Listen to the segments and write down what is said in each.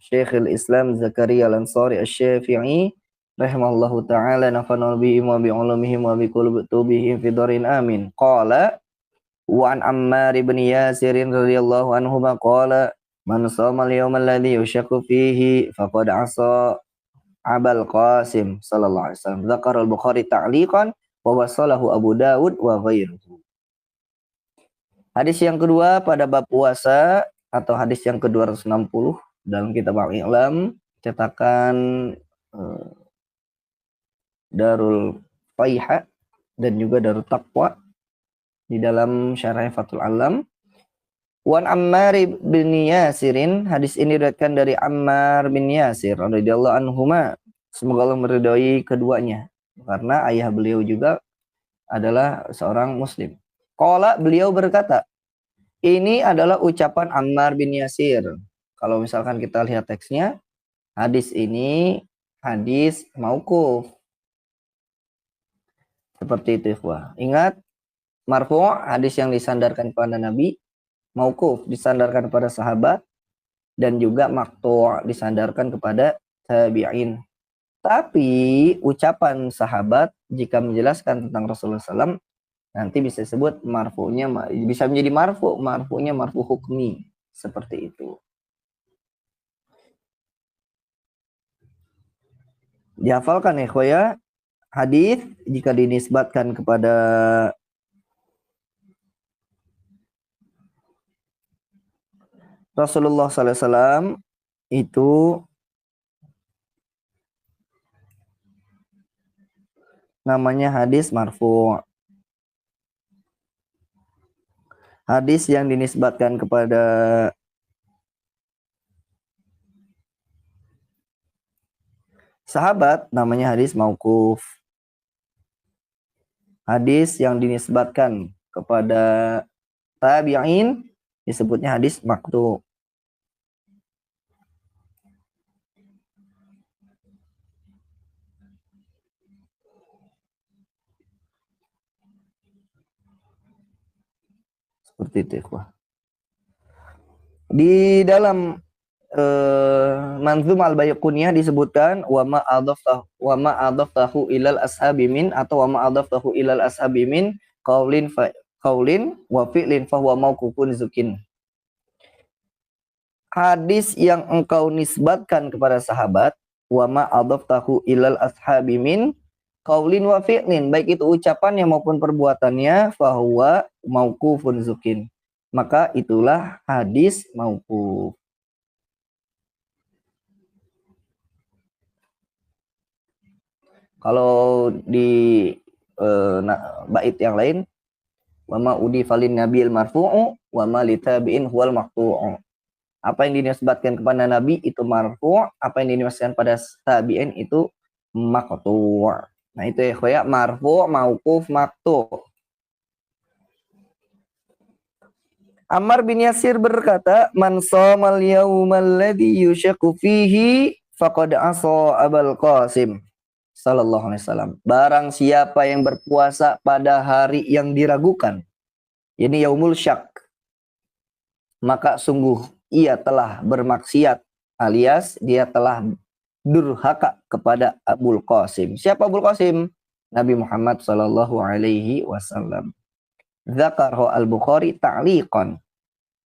Syekhul Islam Zakaria Al-Ansari Asy-Syafi'i rahimahullahu ta'ala nafa'na bihim wa bi'ulumihim wa biqulubihim fi darin amin. Qala wa an Ammar ibn Yasir radhiyallahu anhu qala man shoma al-yawma alladhi yushakku fihi faqad asa Abul Qasim sallallahu alaihi wasallam. Dzakar al-Bukhari ta'liqan wa wasalahu Abu Dawud wa ghairuhu. Hadis yang kedua pada bab puasa atau hadis yang ke-260 dalam kitab Al-I'lam cetakan Darul Faiha dan juga Darul Taqwa di dalam Syarah Fathul Alam. Wan Ammar bin Yasirin, hadis ini diriwayatkan dari Ammar bin Yasir radhiyallahu anhuma, semoga Allah meridhai keduanya karena ayah beliau juga adalah seorang muslim. Qala, beliau berkata, ini adalah ucapan Ammar bin Yasir. Kalau misalkan kita lihat teksnya, hadis ini hadis mauquf. Seperti itu, ikhwah. Ingat, marfu' hadis yang disandarkan kepada Nabi, mauquf disandarkan kepada sahabat, dan juga maqtu' disandarkan kepada tabi'in. Tapi ucapan sahabat jika menjelaskan tentang Rasulullah SAW nanti bisa disebut marfu'nya, bisa menjadi marfu'nya marfu' hukmi, seperti itu. Dihafalkan ya ikhwah ya, hadis jika dinisbatkan kepada Rasulullah SAW itu namanya hadis marfu'. Hadis yang dinisbatkan kepada sahabat namanya hadis mauquf. Hadis yang dinisbatkan kepada tabi'in disebutnya hadis maqtu'. Seperti itu, ikhwah. Di dalam Manzum al-Baiquniyah disebutkan wa ma adaftahu ilal ashabi min atau wa ma adaftahu ilal ashabi min qaulin wa fi'lin fa huwa mauqufun zukin. Hadis yang engkau nisbatkan kepada sahabat, wa ma adaftahu ilal ashabi min qaulin wa fi'lin, baik itu ucapannya maupun perbuatannya, fa huwa mauqufun zukin, maka itulah hadis mauquf. Kalau di bait yang lain, wa ma udifalin nabil marfu'u wa ma litabi'in huwal maqtu'u. Apa yang dinisbatkan kepada Nabi itu marfu', apa yang dinisbatkan pada tabi'in itu maqtu'. Nah itu ya, marfu', mauquf, maqtu'. Ammar bin Yasir berkata, man shamal yawmal ladzi yushaqu fihi faqad asa Abul Qasim sallallahu alaihi wasallam. Barang siapa yang berpuasa pada hari yang diragukan, ini yaumul syak, maka sungguh ia telah bermaksiat, alias dia telah durhaka kepada Abul Qasim. Siapa Abul Qasim? Nabi Muhammad sallallahu alaihi wasallam. Dzakarahu al-Bukhari ta'liqan.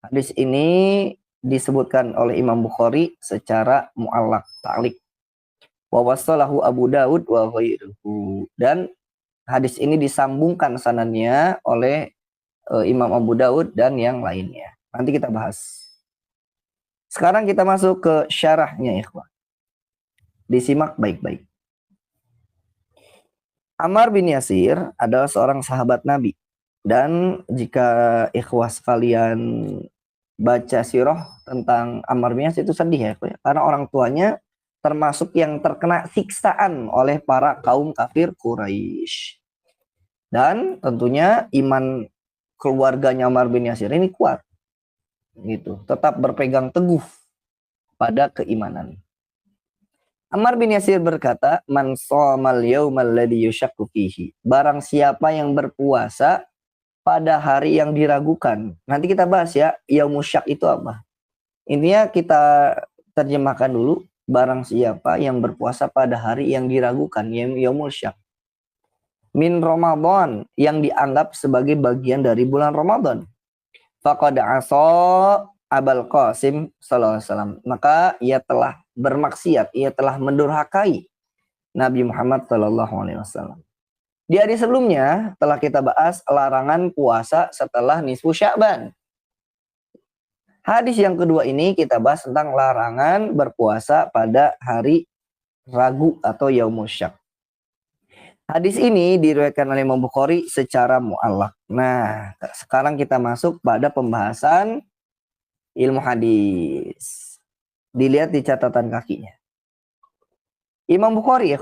Hadis ini disebutkan oleh Imam Bukhari secara mu'allaq, ta'liq. Wa wasalahu Abu Dawud wa ghairuhu. Dan hadis ini disambungkan sanadnya oleh Imam Abu Dawud dan yang lainnya. Nanti kita bahas. Sekarang kita masuk ke syarahnya, ikhwan. Disimak baik-baik. Ammar bin Yasir adalah seorang sahabat Nabi. Dan jika ikhwah sekalian baca sirah tentang Ammar bin Yasir itu sedih ya, ikhwah. Karena orang tuanya termasuk yang terkena siksaan oleh para kaum kafir Quraisy. Dan tentunya iman keluarganya Ammar bin Yasir ini kuat. Gitu, tetap berpegang teguh pada keimanan. Ammar bin Yasir berkata, man shamal yaumal ladzi yushakku fihi. Barang siapa yang berpuasa pada hari yang diragukan. Nanti kita bahas ya, yaumul syak itu apa. Intinya kita terjemahkan dulu. Barang siapa yang berpuasa pada hari yang diragukan, yaumul syak, min Ramadan, yang dianggap sebagai bagian dari bulan Ramadan, faqad asa Abul Qasim sallallahu alaihi wasallam, maka ia telah bermaksiat, ia telah mendurhakai Nabi Muhammad sallallahu alaihi wasallam. Di hari sebelumnya telah kita bahas larangan puasa setelah nisfu Sya'ban. Hadis yang kedua ini kita bahas tentang larangan berpuasa pada hari Ragu atau Yaumul Syak. Hadis ini diriwayatkan oleh Imam Bukhari secara mu'allaq. Nah, sekarang kita masuk pada pembahasan ilmu hadis. Dilihat di catatan kakinya. Imam Bukhari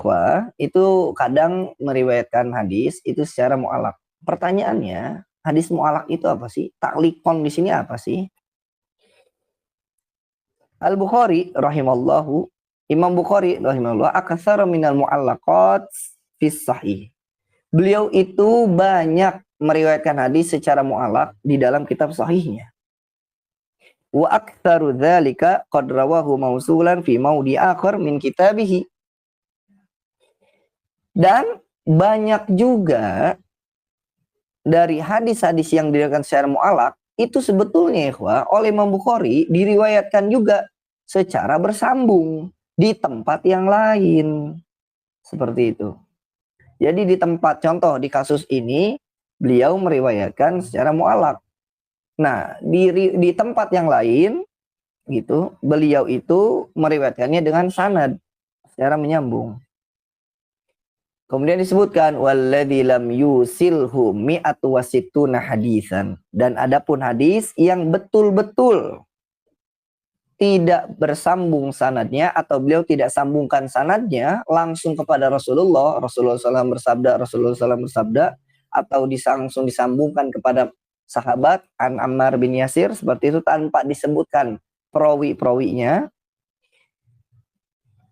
itu kadang meriwayatkan hadis itu secara mu'allaq. Pertanyaannya, hadis mu'allaq itu apa sih? Taklikon di sini apa sih? Al-Bukhari rahimallahu, Imam Bukhari rahimahullah aktsara minal mu'allaqat fis sahih. Beliau itu banyak meriwayatkan hadis secara mu'allaq di dalam kitab sahihnya. Wa aktsaru dzalika qad rawahu mausulan fi maudi akhar min kitabihi. Dan banyak juga dari hadis-hadis yang diriwayatkan secara mu'allaq itu sebetulnya oleh Imam Bukhari diriwayatkan juga secara bersambung di tempat yang lain. Seperti itu. Jadi di tempat, contoh di kasus ini beliau meriwayatkan secara mu'allaq. Nah, di tempat yang lain gitu, beliau itu meriwayatkannya dengan sanad secara menyambung. Kemudian disebutkan walladzi lam yusilhu mi'atu wasittuna hadisan, dan adapun hadis yang betul-betul tidak bersambung sanadnya atau beliau tidak sambungkan sanadnya langsung kepada Rasulullah SAW bersabda atau langsung disambungkan kepada sahabat An Ammar bin Yasir seperti itu tanpa disebutkan perawi-perawinya,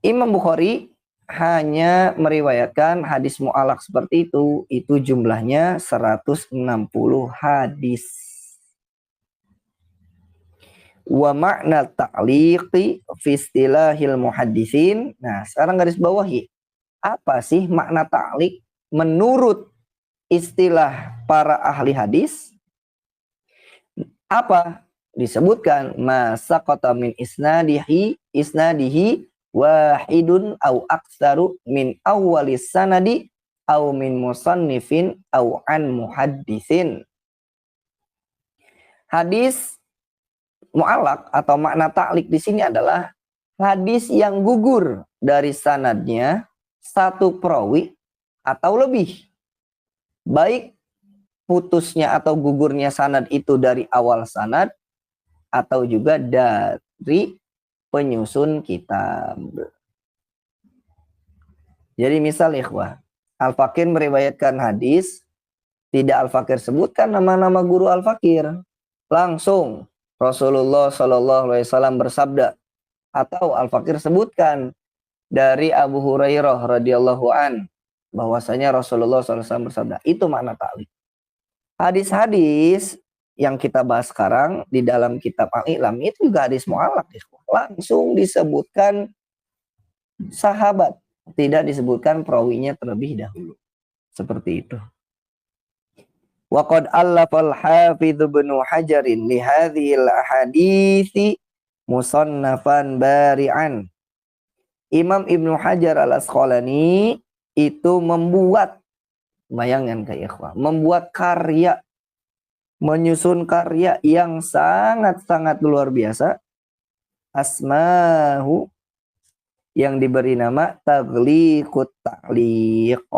Imam Bukhari hanya meriwayatkan hadis mu'allaq seperti itu jumlahnya 160 hadis. Wa makna ta'liqi fi istilahil muhaddisin. Nah, sekarang garis bawahi. Apa sih makna ta'liq menurut istilah para ahli hadis? Apa? Disebutkan masaqata min isnadihi wahidun au aktsaru min awwalis sanadi au min musannifin au an muhaddisin. Hadis mu'allaq atau makna ta'liq di sini adalah hadis yang gugur dari sanadnya satu perawi atau lebih. Baik putusnya atau gugurnya sanad itu dari awal sanad atau juga dari penyusun kitab. Jadi misal ikhwah, Al-Fakir meriwayatkan hadis, tidak Al-Fakir sebutkan nama-nama guru Al-Fakir, langsung Rasulullah SAW bersabda, atau Al-Fakir sebutkan dari Abu Hurairah radhiyallahu an bahwasanya Rasulullah SAW bersabda. Itu makna ta'liq. Hadis-hadis yang kita bahas sekarang di dalam kitab Al-I'lam itu juga hadis mu'allaq, langsung disebutkan sahabat, tidak disebutkan perawinya terlebih dahulu. Seperti itu. Wa qad allafal hafidz Ibnu Hajarin li hadhil ahadits musannafan bari'an. Imam Ibnu Hajar Al-Asqalani itu membuat, bayangkan ke ikhwah, membuat karya, menyusun karya yang sangat-sangat luar biasa. Asmahu, yang diberi nama Taghliqut Ta'liq.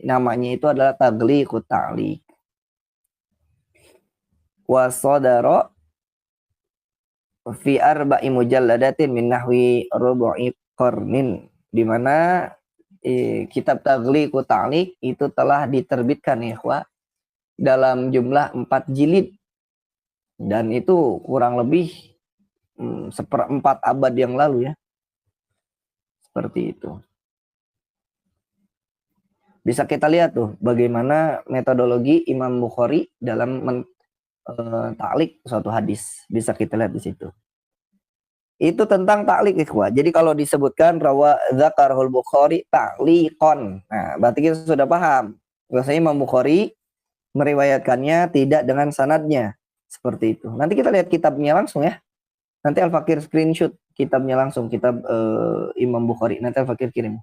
Namanya itu adalah Taghliqut Ta'liq. Wa sadara fi arba'i mujalladatin min nahwi rubu'i qarnin, di mana kitab Taghliqut Ta'liq itu telah diterbitkan ikhwah dalam jumlah 4 jilid, dan itu kurang lebih 1/4 abad yang lalu ya. Seperti itu. Bisa kita lihat tuh bagaimana metodologi Imam Bukhari dalam ta'liq suatu hadis. Bisa kita lihat di situ. Itu tentang taklik ikhwah. Jadi kalau disebutkan rawa dzakarul Bukhari ta'liqon. Nah, berarti kita sudah paham. Biasanya Imam Bukhari meriwayatkannya tidak dengan sanadnya. Seperti itu. Nanti kita lihat kitabnya langsung ya. Nanti Al-Fakir screenshot kitabnya langsung, kitab Imam Bukhari. Nanti Al-Fakir kirim.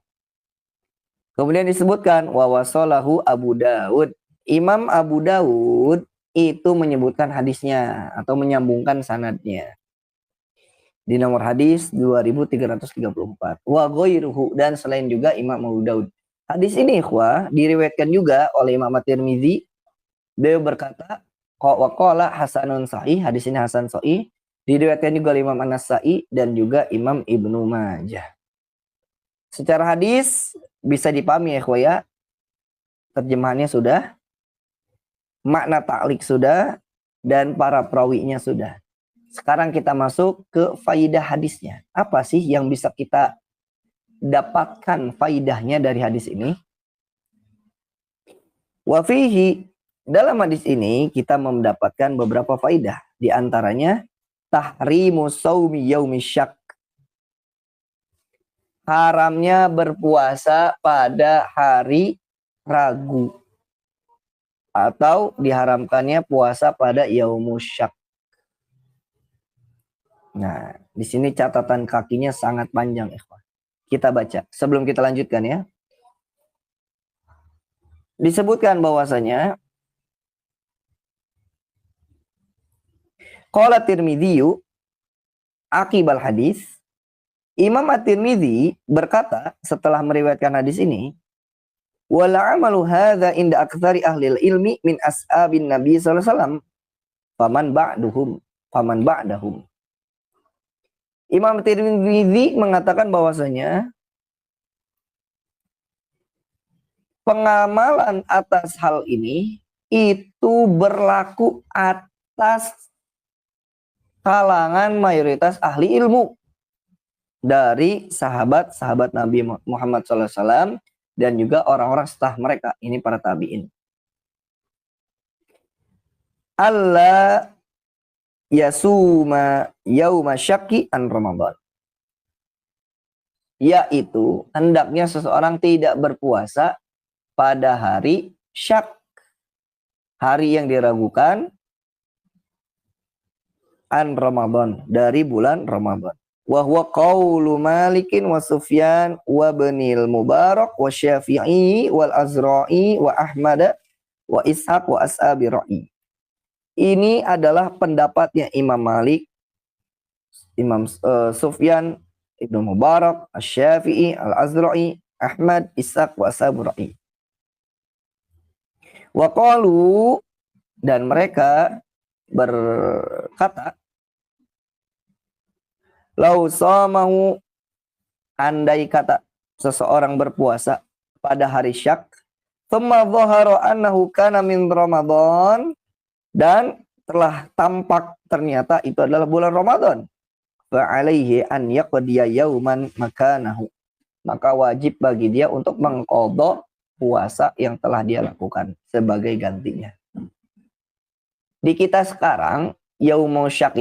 Kemudian disebutkan wa wasalahu Abu Daud. Imam Abu Daud itu menyebutkan hadisnya atau menyambungkan sanadnya. Di nomor hadis 2334. Wa ghairuhu, dan selain juga Imam Abu Daud. Hadis ini ikhwah diriwayatkan juga oleh Imam At-Tirmizi. Beliau berkata, wa qala hasanun sahih, hadis ini hasan sahih. Diriwayatkan juga oleh Imam An-Nasa'i dan juga Imam Ibnu Majah. Secara hadis bisa dipahami ya ikhwah ya. Terjemahannya sudah, makna ta'liq sudah, dan para perawinya sudah. Sekarang kita masuk ke faidah hadisnya. Apa sih yang bisa kita dapatkan faidahnya dari hadis ini? Wa fihi, dalam hadis ini kita mendapatkan beberapa faidah. Di antaranya tahrimu saumi yaumi syak. Haramnya berpuasa pada hari ragu. Atau diharamkannya puasa pada yaumus syak. Nah, di sini catatan kakinya sangat panjang, ikhwan. Kita baca sebelum kita lanjutkan ya. Disebutkan bahwasanya qala Tirmidzi akibal hadis, Imam At-Tirmidzi berkata setelah meriwayatkan hadis ini, wala amalu hadza inda aktsari ahli ilmi min ashabin nabi sallallahu alaihi wasallam faman ba'dahum. Imam Tirmidzi mengatakan bahwasanya pengamalan atas hal ini itu berlaku atas kalangan mayoritas ahli ilmu dari sahabat-sahabat Nabi Muhammad SAW dan juga orang-orang setelah mereka, ini para tabi'in. Allah yasuma yauma syakki an Ramadan. Yaitu hendaknya seseorang tidak berpuasa pada hari syak, hari yang diragukan, an Ramadan, dari bulan Ramadan. Wa huwa qaulu Malikin wa Sufyan wa Ibnil Mubarak wa Syafi'i wal Azra'i wa Ahmad wa Ishaq wa ashabi ra'i. Ini adalah pendapatnya Imam Malik, Imam Sufyan, Ibnu Mubarak, Asy-Syafi'i, Al-Azra'i, Ahmad, Ishaq wa ashabi ra'i. Wa qalu, dan mereka berkata, lau samahu, andai kata seseorang berpuasa pada hari syak, thumma dhahara annahu kana min Ramadan, dan telah tampak ternyata itu adalah bulan Ramadan, fa alaihi an yaqdiya yauman makanahu, maka wajib bagi dia untuk mengqadha puasa yang telah dia lakukan sebagai gantinya. Di kita sekarang yaumul syak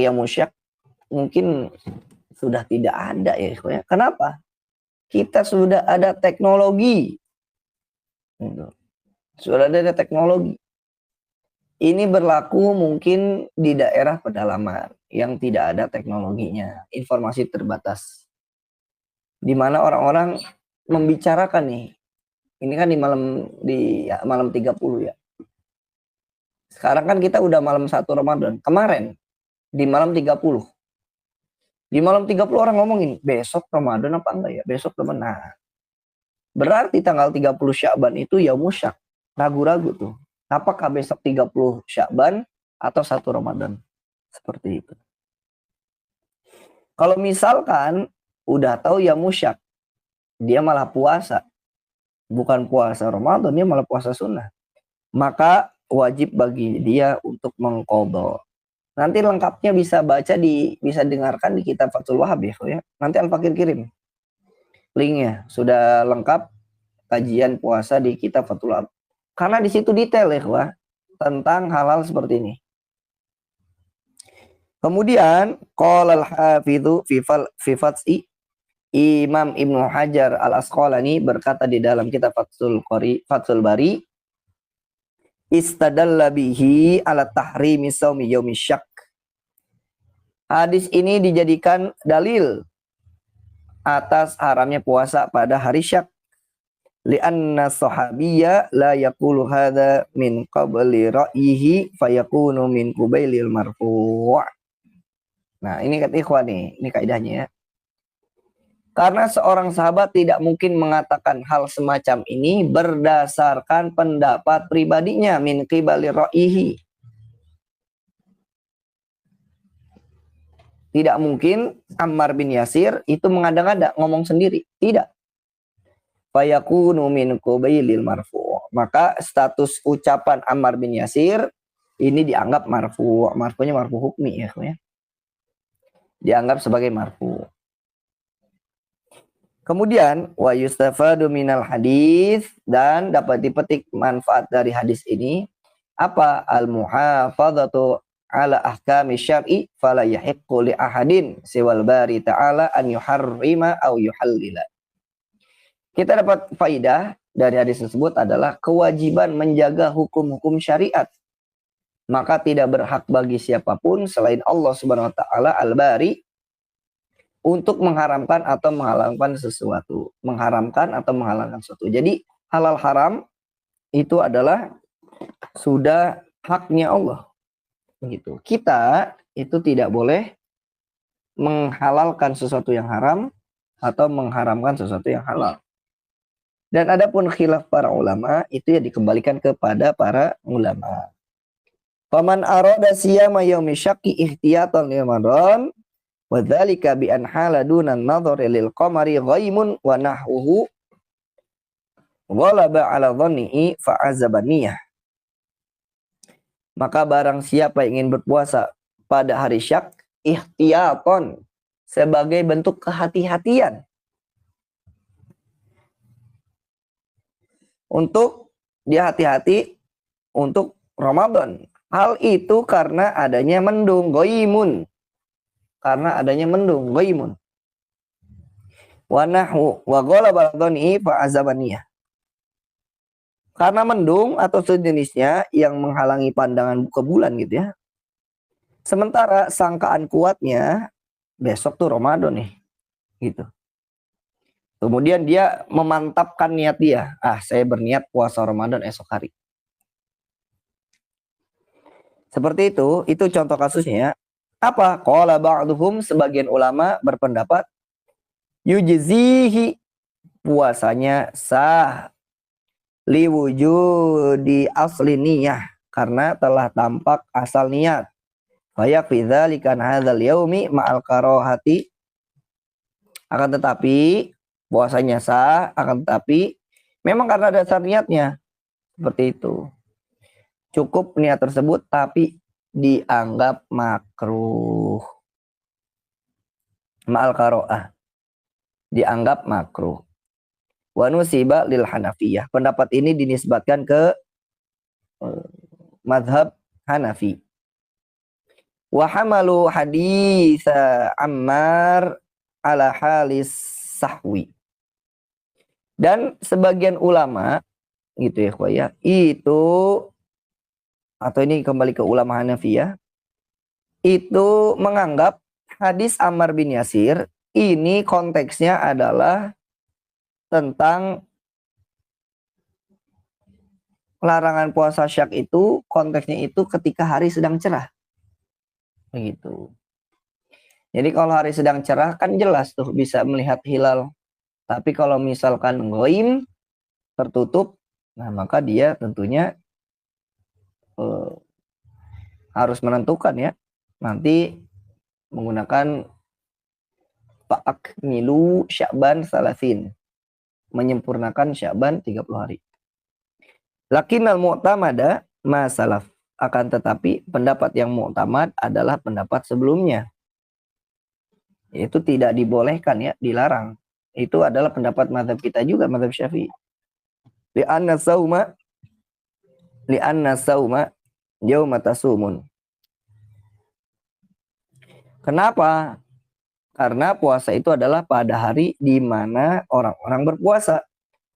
mungkin sudah tidak ada ya. Kenapa? Kita sudah ada teknologi. Sudah ada teknologi. Ini berlaku mungkin di daerah pedalaman yang tidak ada teknologinya, informasi terbatas. Di mana orang-orang membicarakan nih. Ini kan di malam 30 ya. Sekarang kan kita udah malam 1 Ramadan. Kemarin di malam 30. Di malam 30 orang ngomongin, besok Ramadan apa enggak ya? Besok teman. Nah, berarti tanggal 30 Sya'ban itu yaumus syak. Ragu-ragu tuh. Apakah besok 30 Sya'ban atau 1 Ramadan? Seperti itu. Kalau misalkan udah tahu yaumus syak, dia malah puasa. Bukan puasa Ramadan, dia malah puasa sunnah. Maka wajib bagi dia untuk mengqadha. Nanti lengkapnya bisa bisa dengarkan di kitab Fathul Wahhab ya. Nanti Al-Fakir kirim linknya, sudah lengkap kajian puasa di kitab Fathul Wahhab. Karena di situ detail ya tentang hal-hal seperti ini. Kemudian qala al-hafidzu fi fath'i, Imam Ibnu Hajar Al-Asqalani berkata di dalam kitab Fathul Bari, istadalla bihi ala tahrimi shaumi yaumi syak. Hadis ini dijadikan dalil atas haramnya puasa pada hari syak. Lianna sahabiyya la yaqulu hadza min qabli ra'yihi fayakunu min qubailil marfu'. Nah, ini kata ikhwan nih, ini kaidahnya ya. Karena seorang sahabat tidak mungkin mengatakan hal semacam ini berdasarkan pendapat pribadinya min qibali ra'yihi. Tidak mungkin Ammar bin Yasir itu mengada-ngada ngomong sendiri, tidak. Fayakunu min qubailil marfu'. Maka status ucapan Ammar bin Yasir ini dianggap marfu'. Marfu'nya marfu' hukmi ya. Dianggap sebagai marfu'. Kemudian wa yustafadu minal hadis, dan dapat dipetik manfaat dari hadis ini apa? Al-muhafadzatu ala ahkami syar'i fala yahiqqu li ahadin siwal bari ta'ala an yuharrima au yuhallila. Kita dapat faidah dari hadis tersebut adalah kewajiban menjaga hukum-hukum syariat. Maka tidak berhak bagi siapapun selain Allah Subhanahu wa taala Al-Bari untuk mengharamkan atau menghalalkan sesuatu, mengharamkan atau menghalalkan sesuatu. Jadi halal haram itu adalah sudah haknya Allah. Begitu. Kita itu tidak boleh menghalalkan sesuatu yang haram atau mengharamkan sesuatu yang halal. Dan adapun khilaf para ulama itu ya dikembalikan kepada para ulama. Faman arada siyama yaumi syaqi ihtiyatan li Ramadan wa dzalika bi an hala dunan nadhari lil qamari ghaimun wa nahwuhu ghalaba ala dhannihi fa azabaniyah. Maka barang siapa yang ingin berpuasa pada hari syak ihtiyatan sebagai bentuk kehati-hatian untuk dia hati-hati untuk Ramadan. Hal itu karena adanya mendung ghaimun. Karena adanya mendung ghaimun. Wa nahwu wa ghalaba dhani fa azabaniyah. Karena mendung atau sejenisnya yang menghalangi pandangan ke bulan gitu ya. Sementara sangkaan kuatnya besok tuh Ramadan nih. Gitu. Kemudian dia memantapkan niat dia. Saya berniat puasa Ramadan esok hari. Seperti itu contoh kasusnya. Apa? Qala ba'duhum, sebagian ulama berpendapat yujzihi, puasanya sah liwujudi asli niyah, karena telah tampak asal niat. Fa yakfi dzalika hadzal yaumi ma'al karahati. Akan tetapi puasanya sah, akan tetapi memang karena dasar niatnya seperti itu. Cukup niat tersebut tapi dianggap makruh. Ma'al karo'ah. Dianggap makruh. Wa nusiba lil Hanafiyah. Pendapat ini dinisbatkan ke mazhab Hanafi. Wa hamalu haditha Ammar ala halis sahwi. Dan sebagian ulama gitu ya, itu, atau ini kembali ke ulama Hanafiyah, itu menganggap hadis Ammar bin Yasir ini konteksnya adalah tentang larangan puasa syak, itu konteksnya itu ketika hari sedang cerah. Begitu. Jadi kalau hari sedang cerah kan jelas tuh bisa melihat hilal. Tapi kalau misalkan ghaim, tertutup, nah maka dia tentunya harus menentukan ya, nanti menggunakan fa'akmilu Sya'ban salasin, menyempurnakan Sya'ban 30 hari. Lakinnal mu'tamada ma salaf, akan tetapi pendapat yang mu'tamad adalah pendapat sebelumnya. Itu tidak dibolehkan ya, dilarang. Itu adalah pendapat mazhab kita juga, mazhab Syafi'i. Li'anna sauma yauma tasumun. Kenapa? Karena puasa itu adalah pada hari di mana orang-orang berpuasa.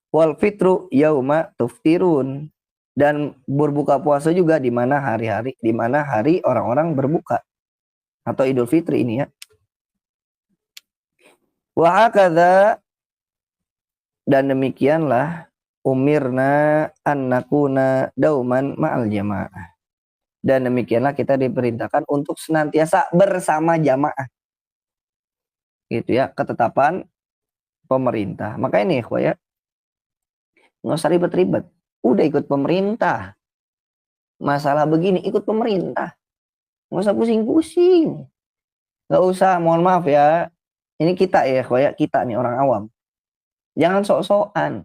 Wal fitru yauma tuftirun. Dan berbuka puasa juga di mana hari orang-orang berbuka. Atau Idul Fitri ini ya. Wa hakadha, dan demikianlah umirna an nakuna dauman ma'al jamaah. Dan demikianlah kita diperintahkan untuk senantiasa bersama jamaah. Gitu ya, ketetapan pemerintah. Makanya nih, ya, nggak usah ribet-ribet. Udah ikut pemerintah. Masalah begini, ikut pemerintah. Nggak usah pusing-pusing. Nggak usah, mohon maaf ya. Ini kita ya, kita nih orang awam. Jangan sok-sokan.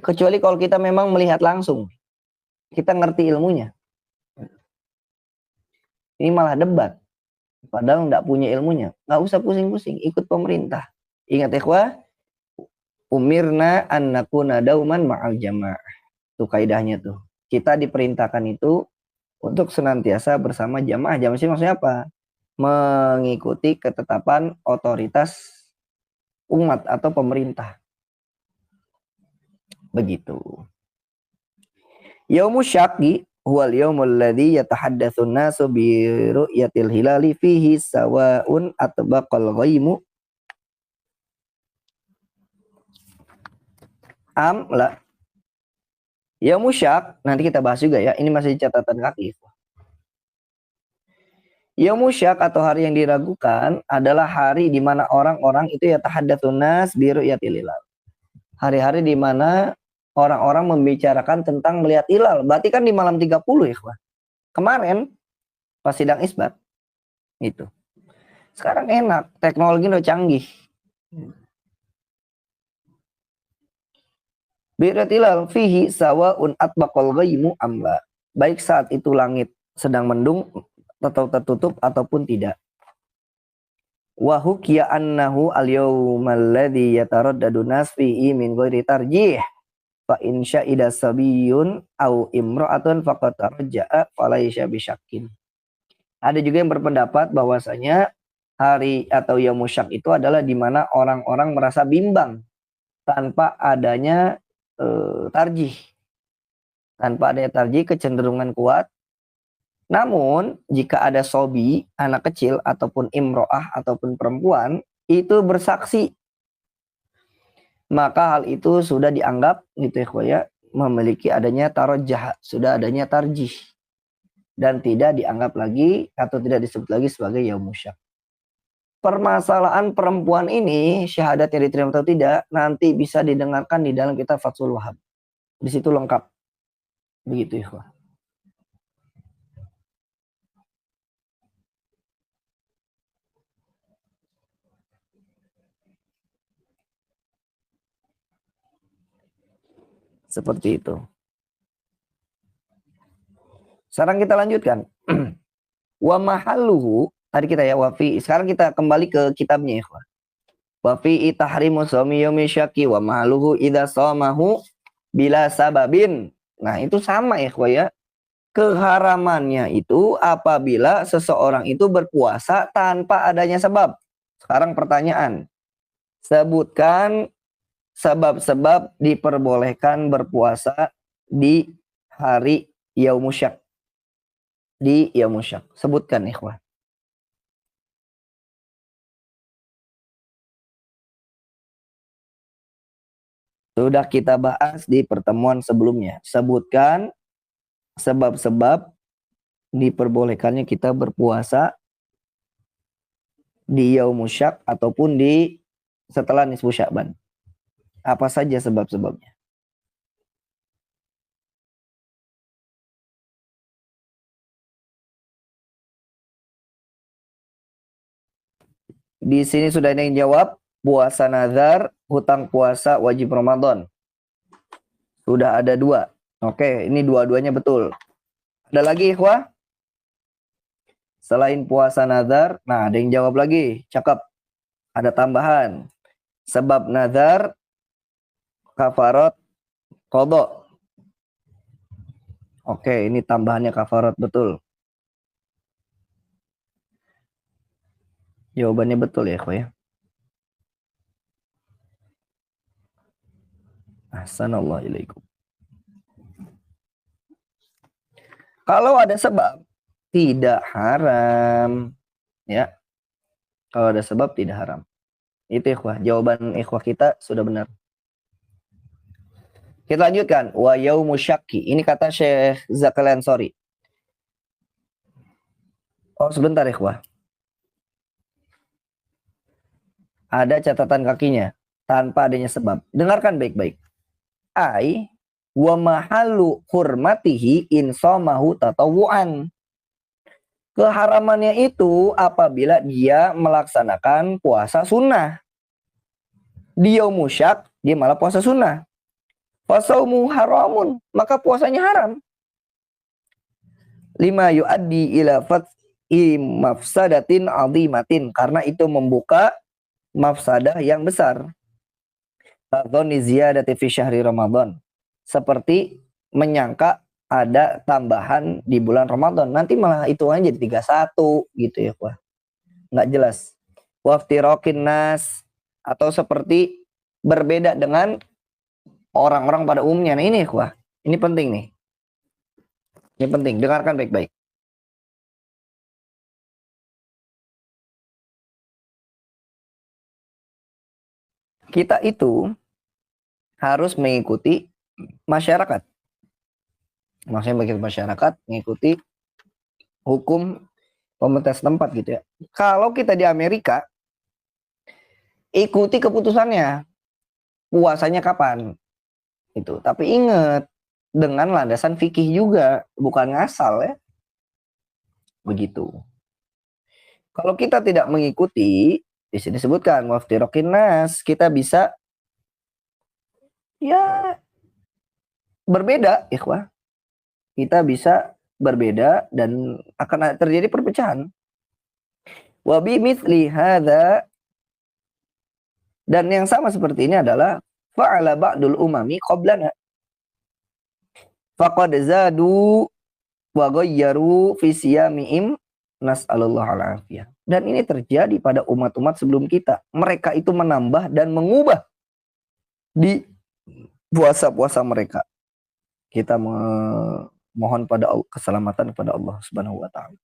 Kecuali kalau kita memang melihat langsung. Kita ngerti ilmunya. Ini malah debat. Padahal nggak punya ilmunya. Nggak usah pusing-pusing. Ikut pemerintah. Ingat ikhwah. Umirna an nakuna dauman ma'al jamaah. Itu kaidahnya tuh. Kita diperintahkan itu untuk senantiasa bersama jamaah. Jamaah sih maksudnya apa? Mengikuti ketetapan otoritas umat atau pemerintah. Begitu. Yaumu syaqi huwal yaumul ladzi yatahaddatsun nasu bi ru'yatil hilali fihi sawa'un atbaqal ghaimu la. Yaumu syak, nanti kita bahas juga ya. Ini masih catatan kaki. Yaumu syak atau hari yang diragukan adalah hari di mana orang-orang itu yatahaddatsun nas bi ru'yatil hilal. Hari-hari di mana orang-orang membicarakan tentang melihat hilal. Berarti kan di malam 30 ya, Pak. Kemarin pas sidang isbat itu. Sekarang enak, teknologi udah canggih. Biratilal fihi sawa'un atbaqal ghaimu amla. Baik saat itu langit sedang mendung atau tertutup ataupun tidak. Wa hukiya annahu al-yawmal ladzi yataraddadu nas fihi min ghairi tarjih. Fa in sya'ida sabiyun au imra'atun faqad tarja'a falaisya bisyakin. Ada juga yang berpendapat bahwasanya hari atau yaumul syak itu adalah di mana orang-orang merasa bimbang tanpa adanya tarjih. Tanpa adanya tarjih, kecenderungan kuat. Namun jika ada sobi, anak kecil ataupun imro'ah ataupun perempuan itu bersaksi, maka hal itu sudah dianggap gitu ya, memiliki adanya tarojah, sudah adanya tarjih, dan tidak dianggap lagi atau tidak disebut lagi sebagai yaumul syak. Permasalahan perempuan ini syahadatnya diterima atau tidak nanti bisa didengarkan di dalam kitab Fathul Wahhab. Di situ lengkap. Begitu ya. Seperti itu. Sekarang kita lanjutkan. Wa mahalluhu, tadi kita ya wafi. Sekarang kita kembali ke kitabnya ya. Wafi tahrimu shaumi yaumi syaki wa mahalluhu idza shamahu bila sababin. Nah, itu sama ya. Keharamannya itu apabila seseorang itu berpuasa tanpa adanya sebab. Sekarang pertanyaan. Sebutkan sebab-sebab diperbolehkan berpuasa di hari yaumul syak. Di yaumul syak. Sebutkan ikhwah. Sudah kita bahas di pertemuan sebelumnya. Sebutkan sebab-sebab diperbolehkannya kita berpuasa di yaumul syak ataupun di setelah nisfu Sya'ban. Apa saja sebab-sebabnya? Di sini sudah ada yang jawab. Puasa nazar, hutang puasa, wajib Ramadan. Sudah ada 2. Oke, ini dua-duanya betul. Ada lagi, ikhwah? Selain puasa nazar, nah ada yang jawab lagi. Cakep. Ada tambahan. Sebab nazar, kafarat, qadha. Oke, ini tambahannya kafarat, betul. Jawabannya betul ya, ikhwah ya. Ahsanallahu. Kalau ada sebab tidak haram, ya. Kalau ada sebab tidak haram. Itu ikhwah. Jawaban ikhwah kita sudah benar. Kita lanjutkan. Wa yaumu syakki. Ini kata Syekh Zakaria Ansori. Oh, sebentar ikhwah. Ada catatan kakinya tanpa adanya sebab. Dengarkan baik-baik. Ai wa mahalu hurmatihi insamahu tatawuan. Keharamannya itu apabila dia melaksanakan puasa sunnah. Dia musyak, dia malah puasa sunnah. Fasaumu haramun, maka puasanya haram. Lima yuaddi ila fat'i mafsadatin azimatin, karena itu membuka mafsadah yang besar. Fadzoni ziyadati fi syahri Ramadan. Seperti menyangka ada tambahan di bulan Ramadan. Nanti malah itu aja jadi 31 gitu ya, Wah. Nggak jelas. Waftirokin nas, atau seperti berbeda dengan orang-orang pada umumnya. Nah ini, Wah. Ini penting nih. Ini penting, dengarkan baik-baik. Kita itu harus mengikuti masyarakat. Maksudnya bagi masyarakat mengikuti hukum pemerintah setempat gitu ya. Kalau kita di Amerika, ikuti keputusannya. Puasanya kapan? Itu. Tapi ingat, dengan landasan fikih juga, bukan ngasal ya. Begitu. Kalau kita tidak mengikuti, di sini disebutkan waftirokin nas, kita bisa ya berbeda, ikhwah. Kita bisa berbeda dan akan terjadi perpecahan. Wa bi mithli hadza, dan yang sama seperti ini adalah fa'ala ba'dul umami qablana. Faqad zadu wa ghayyaru fi siyamihim nas'alullah al-afiyah. Dan ini terjadi pada umat-umat sebelum kita. Mereka itu menambah dan mengubah di puasa-puasa mereka. Kita mohon pada keselamatan kepada Allah Subhanahu wa taala.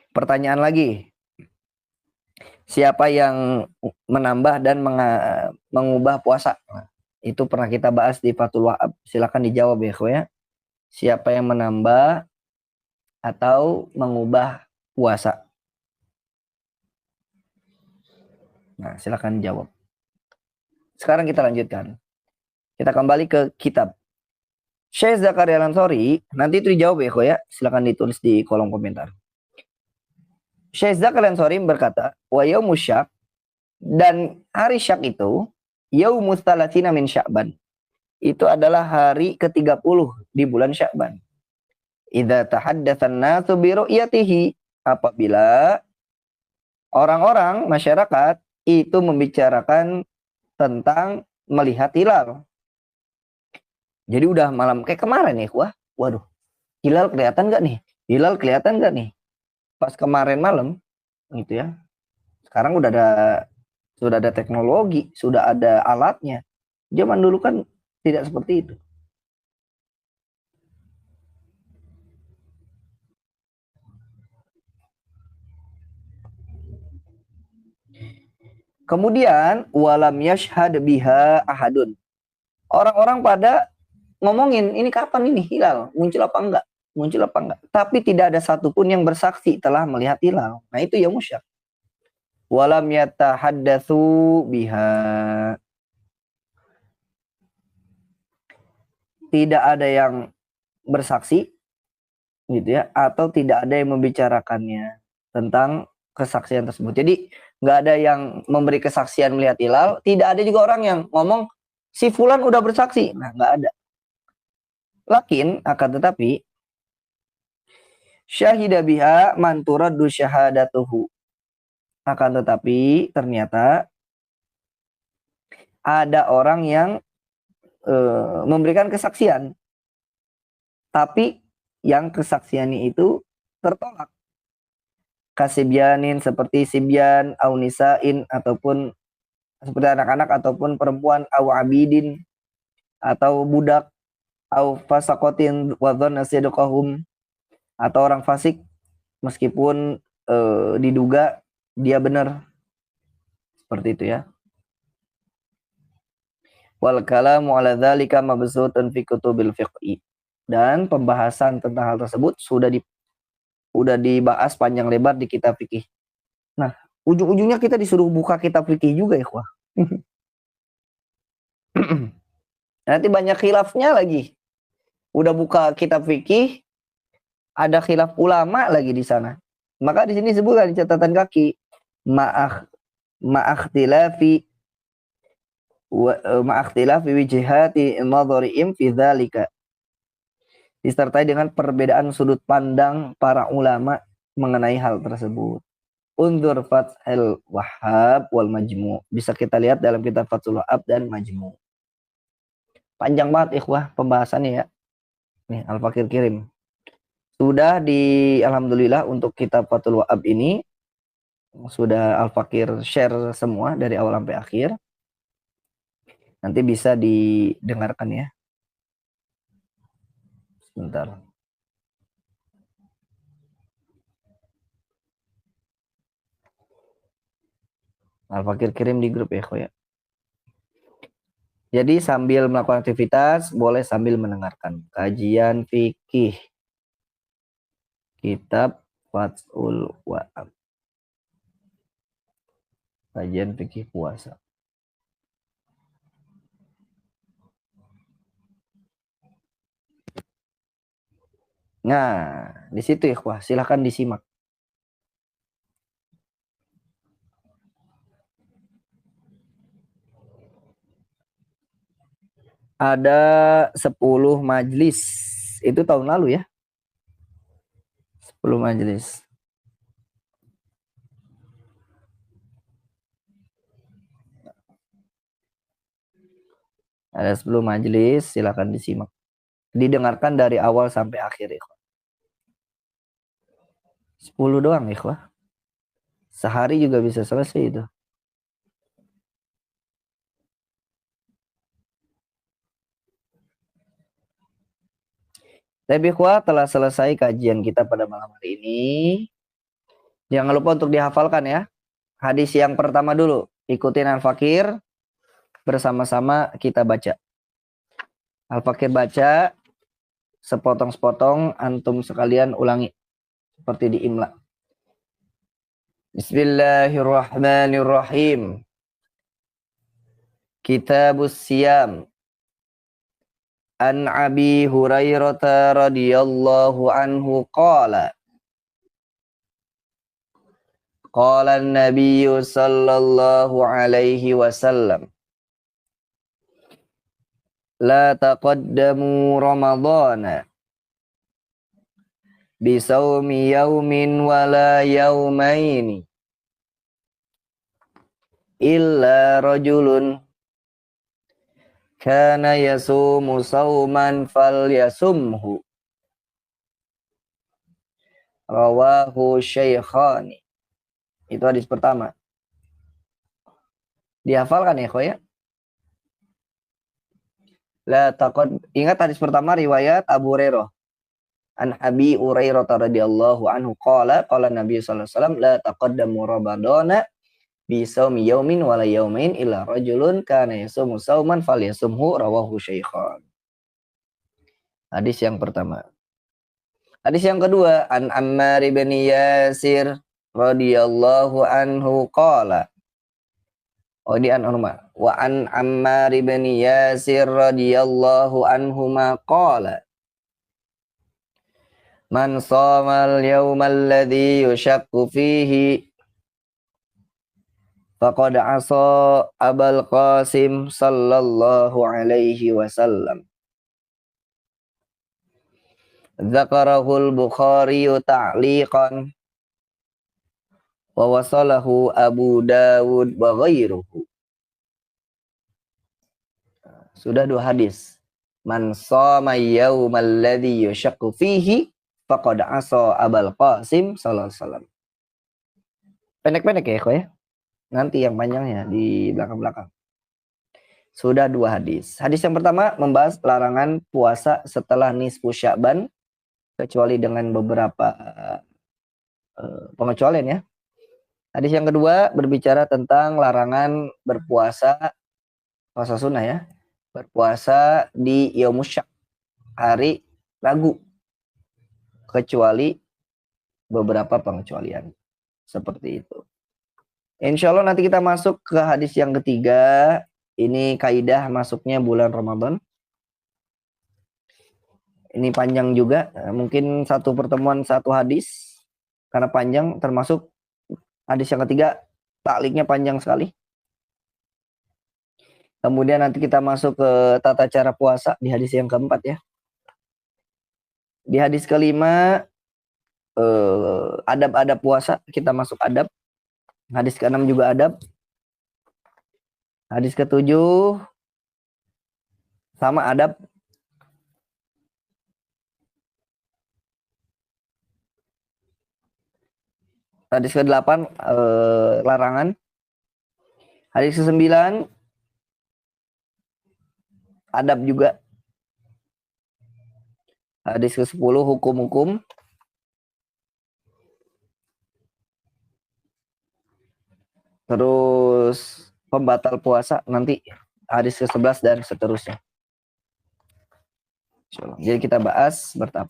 Pertanyaan lagi. Siapa yang menambah dan mengubah puasa? Nah, itu pernah kita bahas di Fathul Wahab. Silakan dijawab ya. Siapa yang menambah atau mengubah puasa? Nah, silakan jawab. Sekarang kita lanjutkan. Kita kembali ke kitab. Syekh Zakaria Ansori, nanti itu dijawab ya. Silakan ditulis di kolom komentar. Syekh Zakaria Ansori berkata, wa yaumus syak, dan hari syak itu yaumus talatina min Sya'ban. Itu adalah hari ke-30 di bulan Sya'ban. Idza tahaddatsan nasu bi ru'yatihi, apabila orang-orang masyarakat itu membicarakan tentang melihat hilal. Jadi udah malam kayak kemarin nih, waduh, hilal kelihatan nggak nih? Hilal kelihatan nggak nih? Pas kemarin malam, gitu ya. Sekarang sudah ada teknologi, sudah ada alatnya. Zaman dulu kan tidak seperti itu. Kemudian walam yashhad biha ahadun. Orang-orang pada ngomongin ini kapan ini hilal, muncul apa enggak? Muncul apa enggak? Tapi tidak ada satupun yang bersaksi telah melihat hilal. Nah itu ya musyak. Walam yatahaddatsu biha. Tidak ada yang bersaksi gitu ya, atau tidak ada yang membicarakannya tentang kesaksian tersebut. Jadi nggak ada yang memberi kesaksian melihat hilal, tidak ada juga orang yang ngomong si fulan udah bersaksi. Nah, nggak ada. Lakin akan tetapi syahida biha man turaddu syahadatuhu. Akan tetapi ternyata ada orang yang memberikan kesaksian, tapi yang kesaksiannya itu tertolak. kasibyanin seperti sibyan, au nisain ataupun seperti anak-anak ataupun perempuan, au abidin atau budak, au fasakotin wadhon asidqahum atau orang fasik meskipun diduga dia benar, seperti itu ya. Wal kalamu ala dzalika mabsutun fi kutubil fiqh. Dan pembahasan tentang hal tersebut sudah dibahas panjang lebar di kitab fikih. Nah, ujung-ujungnya kita disuruh buka kitab fikih juga ya, ikhwah. Nanti banyak khilafnya lagi. Udah buka kitab fikih, ada khilaf ulama lagi di sana. Maka di sini disebutkan di catatan kaki ma'akhtilafi wijhati nadharihim fi dzalika. Disertai dengan perbedaan sudut pandang para ulama mengenai hal tersebut. Undur Fathul Wahhab wal Majmu'. Bisa kita lihat dalam kitab Fathul Wahhab dan Majmu'. Panjang banget ikhwah pembahasannya ya. Nih Al-Fakir kirim. Sudah alhamdulillah untuk kitab Fathul Wahhab ini sudah Al-Fakir share semua dari awal sampai akhir. Nanti bisa didengarkan ya. Sebentar. Al-Fakir kirim di grup ya, ya. Jadi sambil melakukan aktivitas, boleh sambil mendengarkan kajian fikih kitab Fathul Wahhab. Kajian fikih puasa. Nah, di situ ya, ikhwah, silahkan disimak. Ada 10 majlis. Itu tahun lalu ya. 10 majlis. Ada 10 majlis, silahkan disimak. Didengarkan dari awal sampai akhir, ikhwah. 10 doang, ikhwah. Sehari juga bisa selesai itu. Tapi ikhwah, telah selesai kajian kita pada malam hari ini. Jangan lupa untuk dihafalkan ya. Hadis yang pertama dulu. Ikutin Al-Fakir. Bersama-sama kita baca. Al-Fakir baca. Sepotong-sepotong. Antum sekalian ulangi. Seperti di Imla. Bismillahirrahmanirrahim. Kitabus Siyam. An Abi Hurairah radhiyallahu anhu qala. Qala an-nabiy sallallahu alaihi wasallam. La taqaddamu ramadhana bisawmi yaumin wala yaumaini illa rajulun kana yasumu sauman falyasumhu. Rawahu Syaikhani. Itu hadis pertama. Dihafalkan ya, khoya? La taqad. Ingat hadis pertama riwayat Abu Hurairah. An Abi Hurairah radhiyallahu anhu qala Nabi sallallahu alaihi wasallam la taqaddamu ramadhana bi shaumi yaumin wala yaumain illa rajulun kana yasumu sauman falyasumhu. Rawahu Syaikhan. Hadis yang pertama. Hadis yang kedua, an Ammar bin Yasir radhiyallahu anhu qala. Oh, di an Umar. Wa an Ammar bin Yasir radhiyallahu anhu ma qala. Man shamal yawmal ladzi yushakku fihi faqad asa Abul Qasim sallallahu alaihi wasallam. Dzakarahul Bukhari ta'liqan wa wasalahu Abu Dawud wa ghairuhu. Sudah 2 hadis. Man shama yawmal ladzi yushakku fihi faqad asa Abul Qasim sallallahu alaihi wasallam. Pendek-pendek ya, kok ya. Nanti yang panjangnya di belakang-belakang. Sudah 2 hadis. Hadis yang pertama membahas larangan puasa setelah nisfu Sya'ban kecuali dengan beberapa pengecualian ya. Hadis yang kedua berbicara tentang larangan berpuasa puasa sunnah ya. Berpuasa di Yaumus Syak, hari Ragu, kecuali beberapa pengecualian. Seperti itu. Insya Allah nanti kita masuk ke hadis yang ketiga. Ini kaidah masuknya bulan Ramadan. Ini panjang juga, mungkin satu pertemuan satu hadis, karena panjang, termasuk hadis yang ketiga, takliknya panjang sekali. Kemudian nanti kita masuk ke tata cara puasa di hadis yang keempat ya. Di hadis kelima, adab-adab puasa, kita masuk adab. Hadis ke-6 juga adab. Hadis ke-7 sama adab. Hadis ke-8 larangan. Hadis ke-9 adab juga. Hadis ke-10 hukum-hukum. Terus pembatal puasa nanti hadis ke-11 dan seterusnya. Jadi kita bahas bertahap.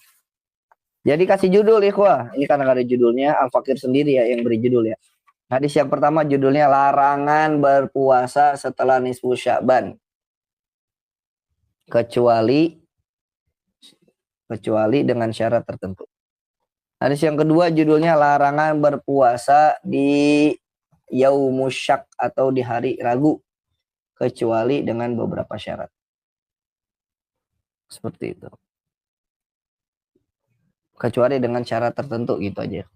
Jadi kasih judul ikhwah. Ini karena ada judulnya, Al-Fakir sendiri ya yang beri judul ya. Hadis yang pertama judulnya larangan berpuasa setelah nisfu Sya'ban. Kecuali dengan syarat tertentu. Hadis yang kedua judulnya larangan berpuasa di Yaumus Syak atau di hari Ragu, kecuali dengan beberapa syarat. Seperti itu. Kecuali dengan syarat tertentu gitu aja.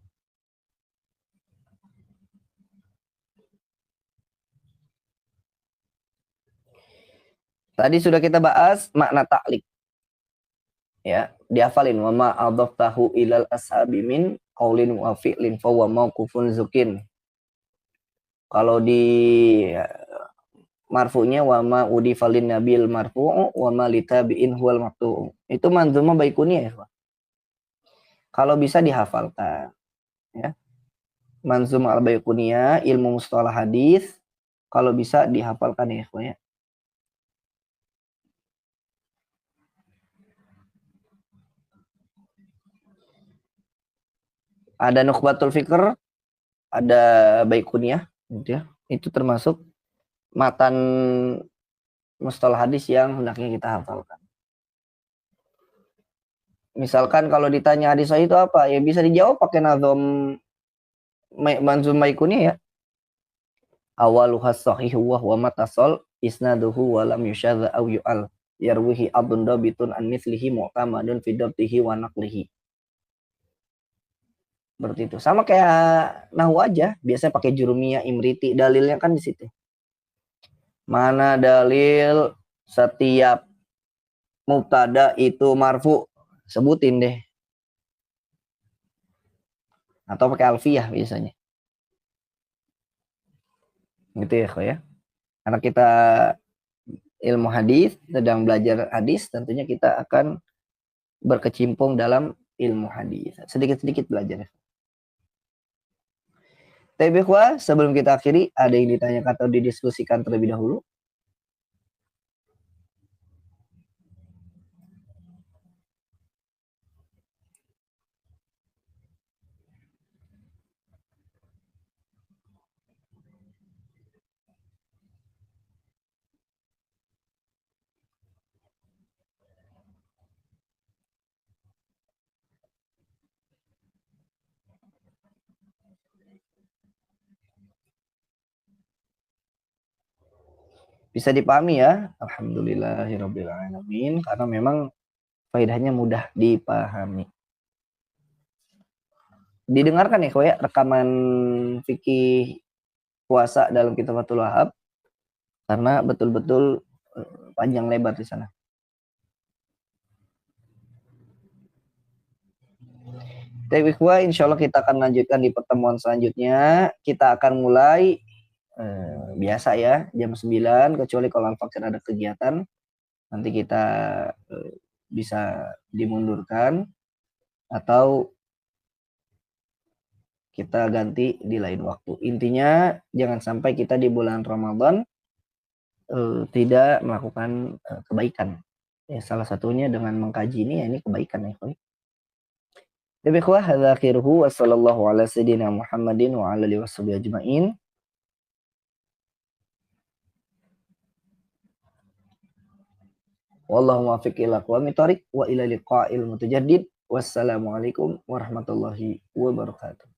Tadi sudah kita bahas makna taklik. Ya, dihafalin wa ma adaftahu ilal ashabi min qaulin wa fi'lin fa wa mauqufun zukin. Kalau di marfu'nya wa ma udifalin nabil marfu'u wa ma litabi'in huwal maqtu'u. Itu manzumah Baiquniyah ya. Kalau bisa dihafalkan ya. Manzumah al-Baiquniyah, ilmu mustalah hadis, kalau bisa dihafalkan ya, ya. Ada Nukhbatul Fikr, ada Baiquniyah gitu ya. Itu termasuk matan mustalah hadis yang hendaknya kita hafalkan. Misalkan kalau ditanya hadis sahih itu apa, ya bisa dijawab pakai nazom manzum Baiquniyah ya. Awaluhas sahihu wa huwa matasal isnaduhu wa lam yusyadza aw yu'al yarwihi abdun dabitun an mithlihi mu'tamadun fi dabtihi wa naqlihi. Seperti itu. Sama kayak nahwu aja, biasanya pakai jurumiyah, imriti, dalilnya kan di situ. Mana dalil setiap mubtada itu marfu, sebutin deh. Atau pakai alfiyah biasanya. Gitu ya, kok ya. Karena kita ilmu hadis, sedang belajar hadis, tentunya kita akan berkecimpung dalam ilmu hadis. Sedikit-sedikit belajar. Tapi sebelum kita akhiri, ada yang ditanyakan atau didiskusikan terlebih dahulu? Bisa dipahami ya. Alhamdulillahirrabbilalamin. Karena memang faedahnya mudah dipahami. Didengarkan ya, ya rekaman fikih puasa dalam kitab Fathul Wahab. Karena betul-betul panjang lebar di sana. Tapi insya Allah kita akan lanjutkan di pertemuan selanjutnya. Kita akan mulai biasa ya jam 9, kecuali kalau Al-Fakir ada kegiatan. Nanti kita bisa dimundurkan atau kita ganti di lain waktu. Intinya jangan sampai kita di bulan Ramadan tidak melakukan kebaikan. Ya, salah satunya dengan mengkaji ini, ya ini kebaikan ya. Tapi hadza akhiruhu wa sallallahu ala sayyidina Muhammadin wa ala alihi washabihi ajmain. Wallahu muwaffiq ila aqwamit thoriq wa ila liqa'il mutajaddid. Wassalamualaikum warahmatullahi wabarakatuh.